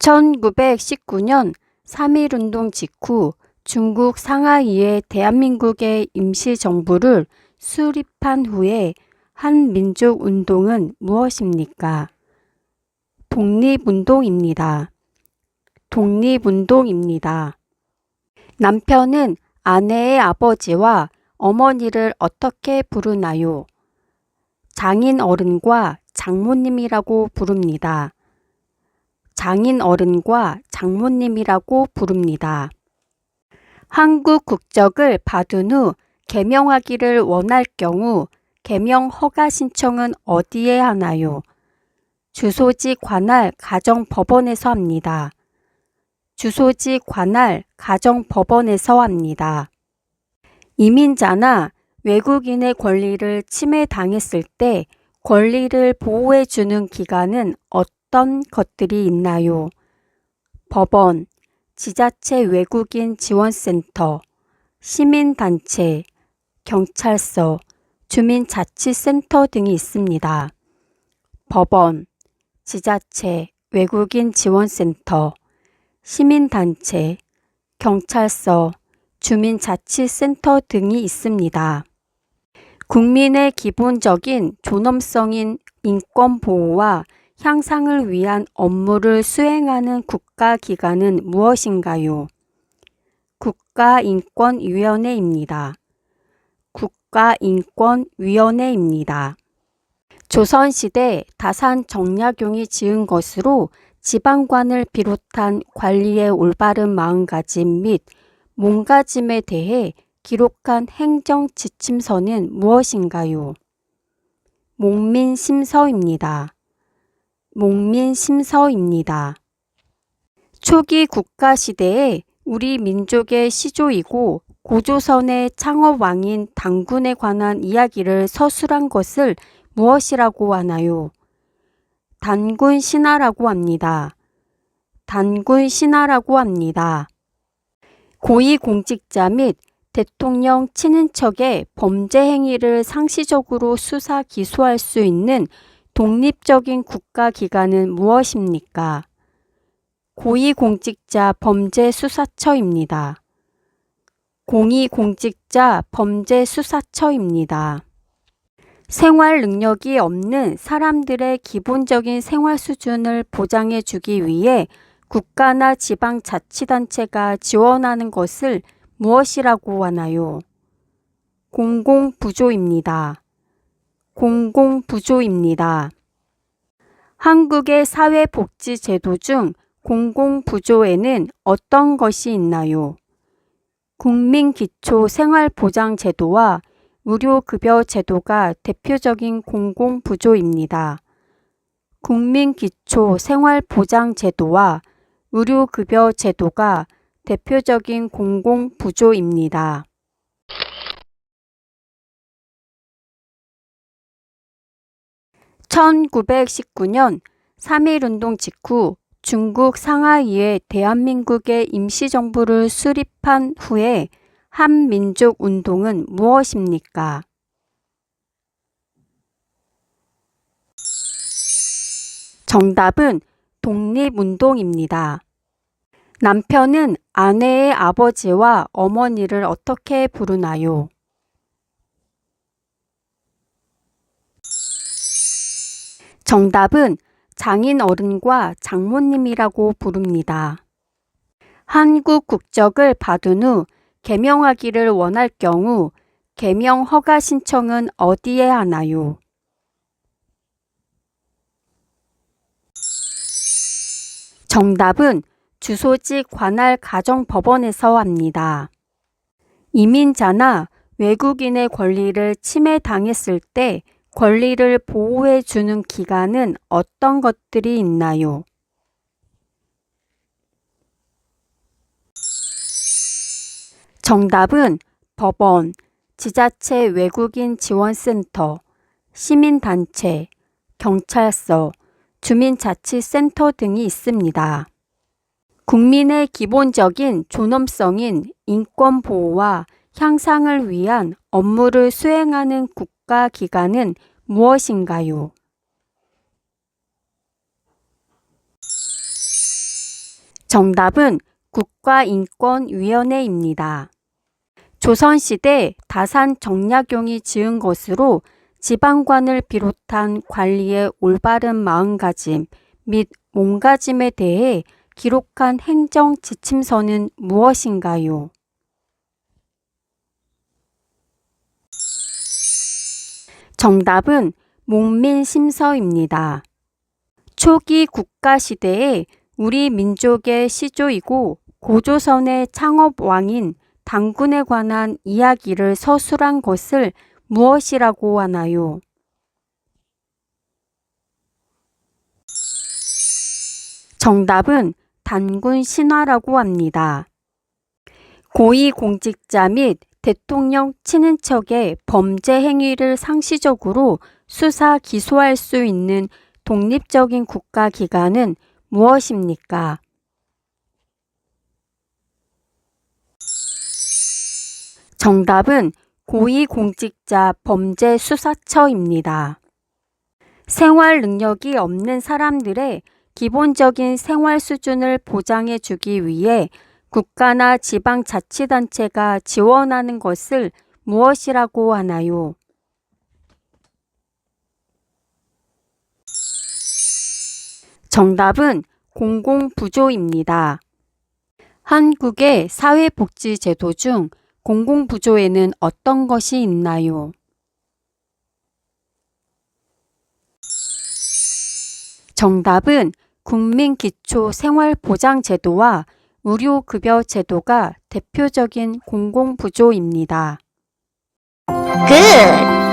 1919년 3.1운동 직후 중국 상하이에 대한민국의 임시정부를 수립한 후에 한민족운동은 무엇입니까? 독립운동입니다. 독립운동입니다. 남편은 아내의 아버지와 어머니를 어떻게 부르나요? 장인어른과 장모님이라고 부릅니다. 장인어른과 장모님이라고 부릅니다. 한국 국적을 받은 후 개명하기를 원할 경우 개명 허가 신청은 어디에 하나요? 주소지 관할 가정법원에서 합니다. 주소지 관할 가정법원에서 합니다. 이민자나 외국인의 권리를 침해당했을 때 권리를 보호해주는 기관은 어떤 것들이 있나요? 법원, 지자체 외국인 지원센터, 시민단체, 경찰서, 주민자치센터 등이 있습니다. 법원, 지자체, 외국인 지원센터, 시민단체, 경찰서, 주민자치센터 등이 있습니다. 국민의 기본적인 존엄성인 인권보호와 향상을 위한 업무를 수행하는 국가기관은 무엇인가요? 국가인권위원회입니다. 국가인권위원회입니다. 조선시대 다산 정약용이 지은 것으로 지방관을 비롯한 관리의 올바른 마음가짐 및 몸가짐에 대해 기록한 행정지침서는 무엇인가요? 목민심서입니다. 목민심서입니다. 초기 국가시대에 우리 민족의 시조이고 고조선의 창업왕인 단군에 관한 이야기를 서술한 것을 무엇이라고 하나요? 단군신화라고 합니다. 단군신화라고 합니다. 고위공직자 및 대통령 친인척의 범죄 행위를 상시적으로 수사 기소할 수 있는 독립적인 국가기관은 무엇입니까? 고위공직자 범죄수사처입니다. 고위공직자 범죄수사처입니다. 생활 능력이 없는 사람들의 기본적인 생활 수준을 보장해 주기 위해 국가나 지방자치단체가 지원하는 것을 무엇이라고 하나요? 공공부조입니다. 공공부조입니다. 한국의 사회복지제도 중 공공부조에는 어떤 것이 있나요? 국민기초생활보장제도와 무료급여제도가 대표적인 공공부조입니다. 국민기초생활보장제도와 무료급여제도가 대표적인 공공부조입니다. 1919년 3.1운동 직후 중국 상하이에 대한민국의 임시정부를 수립한 후에 한민족운동은 무엇입니까? 정답은 독립운동입니다. 남편은 아내의 아버지와 어머니를 어떻게 부르나요? 정답은 장인어른과 장모님이라고 부릅니다. 한국 국적을 받은 후 개명하기를 원할 경우 개명 허가 신청은 어디에 하나요? 정답은 주소지 관할 가정법원에서 합니다. 이민자나 외국인의 권리를 침해당했을 때 권리를 보호해 주는 기관은 어떤 것들이 있나요? 정답은 법원, 지자체 외국인 지원센터, 시민단체, 경찰서, 주민자치센터 등이 있습니다. 국민의 기본적인 존엄성인 인권보호와 향상을 위한 업무를 수행하는 국가기관은 무엇인가요? 정답은 국가인권위원회입니다. 조선시대 다산 정약용이 지은 것으로 지방관을 비롯한 관리의 올바른 마음가짐 및 몸가짐에 대해 기록한 행정 지침서는 무엇인가요? 정답은 목민심서입니다. 초기 국가시대에 우리 민족의 시조이고 고조선의 창업왕인 당군에 관한 이야기를 서술한 것을 무엇이라고 하나요? 정답은 단군 신화라고 합니다. 고위공직자 및 대통령 친인척의 범죄 행위를 상시적으로 수사 기소할 수 있는 독립적인 국가기관은 무엇입니까? 정답은 고위공직자 범죄수사처입니다. 생활 능력이 없는 사람들의 기본적인 생활 수준을 보장해 주기 위해 국가나 지방자치단체가 지원하는 것을 무엇이라고 하나요? 정답은 공공부조입니다. 한국의 사회복지제도 중 공공부조에는 어떤 것이 있나요? 정답은 국민기초생활보장제도와 의료급여제도가 대표적인 공공부조입니다. Good!